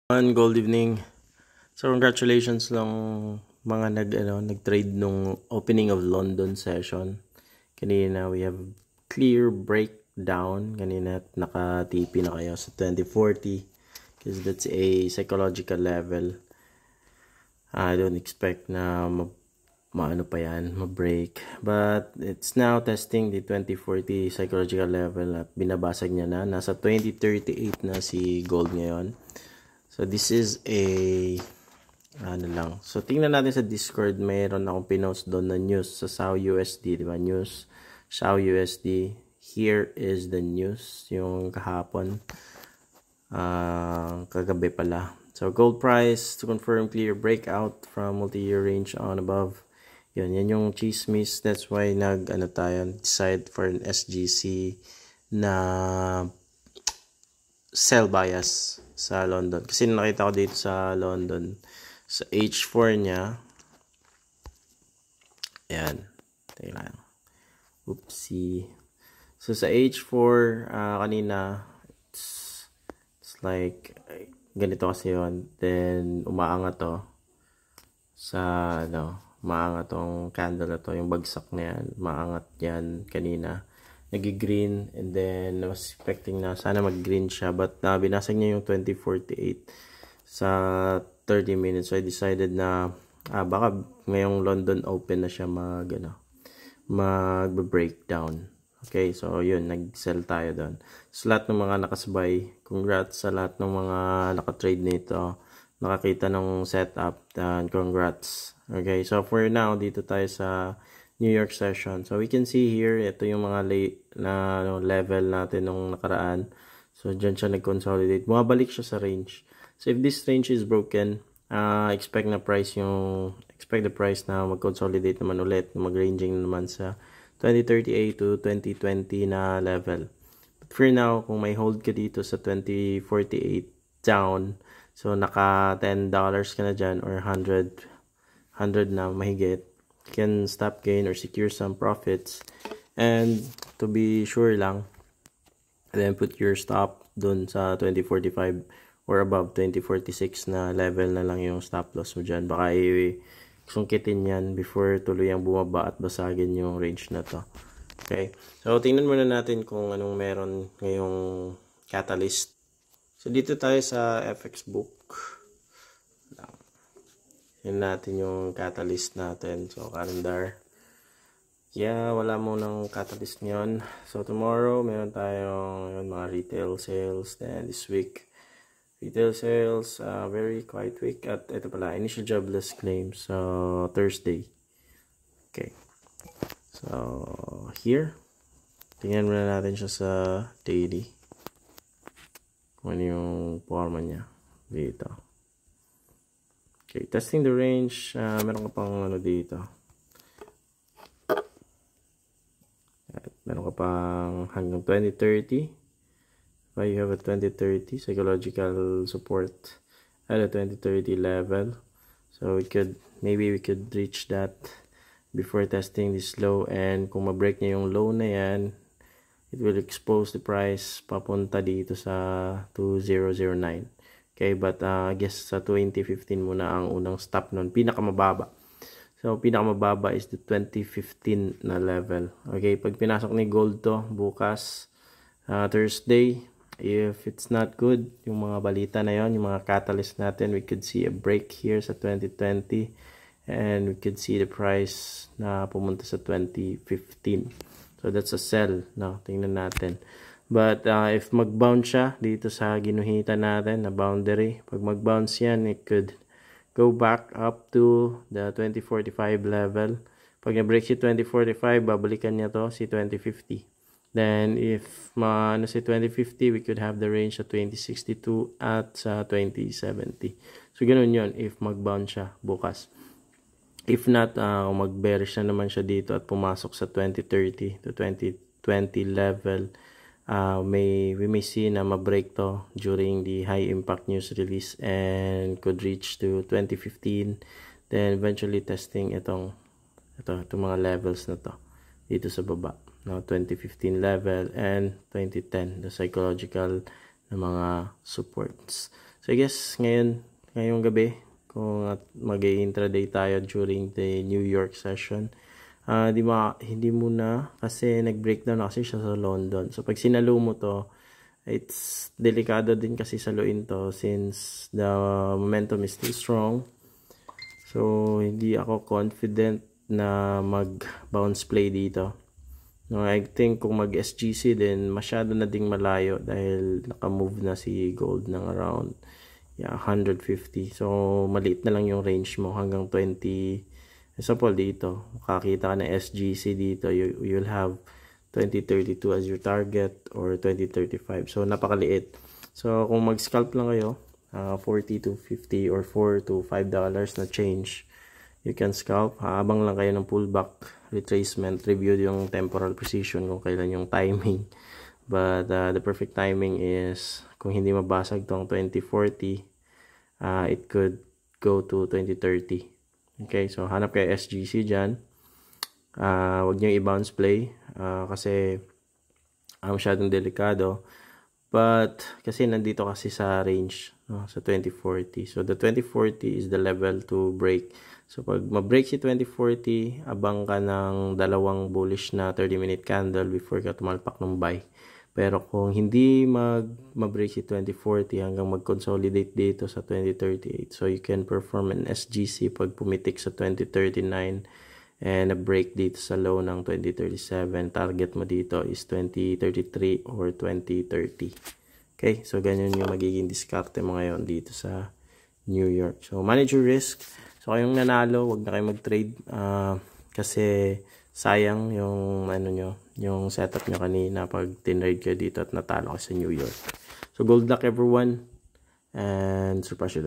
Gold evening. So congratulations lang mga nag-trade nung opening of London session. Kanina we have clear breakdown. Kanina naka-TP na kayo sa 2040 because that's a psychological level. I don't expect na maano pa yan, ma-break. But it's now testing the 2040 psychological level at binabasag niya na. Nasa 2038 na si gold ngayon. So this is a So tingnan natin sa Discord, mayroon akong pinost doon na news sa SAO USD, di ba? News SAO USD. Here is the news yung kahapon. Kagabi pala. So gold price to confirm clear breakout from multi-year range on above. Yan yung chismis. That's why decide for an SGC na sell bias sa London. Kasi nakita ko dito sa London, sa H4 niya, ayan, tingnan. Oopsie. So sa H4, kanina, it's like, ganito kasi yun. Then, umaangat to. Sa, umaangat tong candle na to, yung bagsak na yan. Umaangat yan kanina. Nag-green, and then I was expecting na sana mag-green siya, but binasag niya yung 2048 sa 30 minutes. So I decided na baka ngayong London Open na siya mag-breakdown. Okay, so yun, nag-sell tayo doon. So lahat ng mga nakasabay, congrats sa lahat ng mga nakatrade nito, nakakita ng setup, and congrats. Okay, so for now, dito tayo sa New York session. So we can see here, ito yung mga level natin nung nakaraan. So dyan siya nag-consolidate. Bumabalik siya sa range. So if this range is broken, expect the price na mag-consolidate naman ulit, mag-ranging naman sa 2038 to 2020 na level. But for now, kung may hold ka dito sa 2048 down, so naka $10 ka na dyan or 100 na mahigit, can stop gain or secure some profits, and to be sure lang, then put your stop dun sa 2045 or above 2046 na level na lang yung stop loss mo dyan. Baka sungkitin yan before tuluyang bumaba at basagin yung range na to. Okay, so tingnan muna natin kung anong meron ngayong catalyst. So dito tayo sa FX book. Yun natin yung catalyst natin. So, calendar. Yeah, wala mo ng catalyst ngayon. So, tomorrow, meron tayong mga retail sales. Then, this week, retail sales, very quiet week. At ito pala, initial jobless claims. So, Thursday. Okay. So, here. Tingnan muna natin siya sa daily. Kung ano yung forma niya. Dito. Okay, testing the range, meron ka pang dito. Meron ka pang hanggang 2030. Why you have a 2030 psychological support at a 2030 level. So maybe we could reach that before testing this low, and kung ma-break niya yung low na yan, it will expose the price papunta dito sa 2009. Okay, but I guess sa 2015 muna ang unang stop nun. Pinakamababa. So, pinakamababa is the 2015 na level. Okay, pag pinasok ni gold to bukas, Thursday, if it's not good, yung mga balita na yon, yung mga catalyst natin, we could see a break here sa 2020, and we could see the price na pumunta sa 2015. So, that's a sell. No? Tingnan natin. But if mag-bounce siya dito sa ginuhitan natin na boundary, pag mag-bounce yan, it could go back up to the 2045 level. Pag na-break si 2045, babalikan niya to si 2050. Then if si 2050, we could have the range sa 2062 at sa 2070. So ganun yun if mag-bounce siya bukas. If not, mag-bearish na naman siya dito at pumasok sa 2030 to 2020 level, we may see na ma-break to during the high impact news release and could reach to 2015, then eventually testing itong mga levels na to dito sa baba, 2015 level and 2010, the psychological na mga supports. So I guess ngayong gabi, kung mag-intraday tayo during the New York session, hindi muna kasi nag-breakdown na kasi siya sa London. So pag sinalo mo to, it's delikado din kasi saluin to since the momentum is still strong. So hindi ako confident na mag-bounce play dito. No, I think kung mag-SGC din, masyado na ding malayo dahil naka-move na si gold ng around 150. So maliit na lang yung range mo hanggang 20. Example dito, makakita ka na SGC dito, you'll have 2032 as your target or 2035. So napakaliit. So kung mag-scalp lang kayo, 40 to 50 or 4 to $5 na change, you can scalp. Habang lang kayo ng pullback, retracement, review yung temporal precision kung kailan yung timing. But the perfect timing is kung hindi mabasag tong 2040, it could go to 2030. Okay, so hanap kayo SGC dyan. Huwag nyo i-bounce play kasi masyadong delikado. But kasi nandito kasi sa range, sa 2040. So the 2040 is the level to break. So pag ma-break si 2040, abang ka ng dalawang bullish na 30-minute candle before ka tumalpak ng buy. Pero kung hindi ma-break si 2040 hanggang mag-consolidate dito sa 2038, so you can perform an SGC pag pumitik sa 2039 and a break dito sa low ng 2037. Target mo dito is 2033 or 2030. Okay, so ganyan yung magiging diskarte mo ngayon dito sa New York. So manage your risk. So kayong nanalo, wag na kayo mag-trade kasi sayang yung yung setup nyo kanina pag tinrade kayo dito at natalo kayo sa New York. So gold luck everyone and surpass your